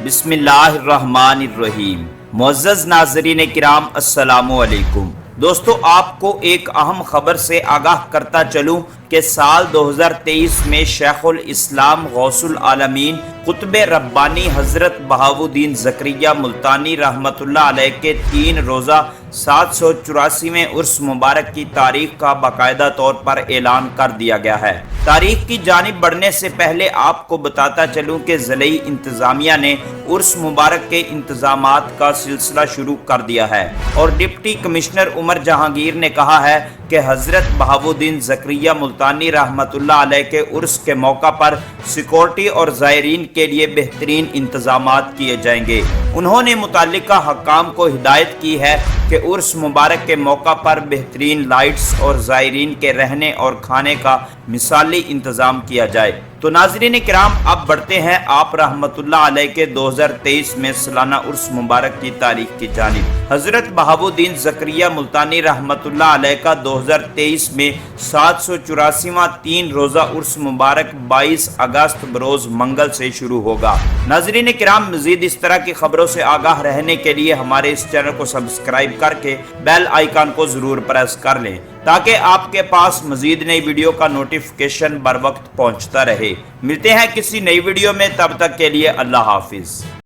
بسم اللہ الرحمن الرحیم۔ معزز ناظرین کرام، السلام علیکم۔ دوستو، آپ کو ایک اہم خبر سے آگاہ کرتا چلوں کہ سال 2023 میں شیخ الاسلام غوث العالمین قطب ربانی حضرت بہاؤالدین زکریا ملتانی رحمۃ اللہ علیہ کے 3 روزہ 784ویں عرس مبارک کی تاریخ کا باقاعدہ طور پر اعلان کر دیا گیا ہے۔ تاریخ کی جانب بڑھنے سے پہلے آپ کو بتاتا چلوں کہ ضلعی انتظامیہ نے عرس مبارک کے انتظامات کا سلسلہ شروع کر دیا ہے اور ڈپٹی کمشنر عمر جہانگیر نے کہا ہے کہ حضرت بہاؤالدین زکریا ملتانی رحمۃ اللہ علیہ کے عرس کے موقع پر سیکورٹی اور زائرین کے لیے بہترین انتظامات کیے جائیں گے۔ انہوں نے متعلقہ حکام کو ہدایت کی ہے کہ عرس مبارک کے موقع پر بہترین لائٹس اور زائرین کے رہنے اور کھانے کا مثالی انتظام کیا جائے۔ تو ناظرین کرام، اب بڑھتے ہیں آپ رحمت اللہ علیہ کے 2023 میں سالانہ عرس مبارک کی تاریخ کی جانب۔ حضرت بہاؤالدین زکریا ملتانی رحمت اللہ علیہ کا 2023 میں 784واں 3 روزہ عرس مبارک 22 اگست بروز منگل سے شروع ہوگا۔ ناظرین کرام، مزید اس طرح کی خبروں سے آگاہ رہنے کے لیے ہمارے اس چینل کو سبسکرائب کر کے بیل آئیکن کو ضرور پریس کر لیں تاکہ آپ کے پاس مزید نئی ویڈیو کا نوٹیفیکیشن بر وقت پہنچتا رہے۔ ملتے ہیں کسی نئی ویڈیو میں، تب تک کے لیے اللہ حافظ۔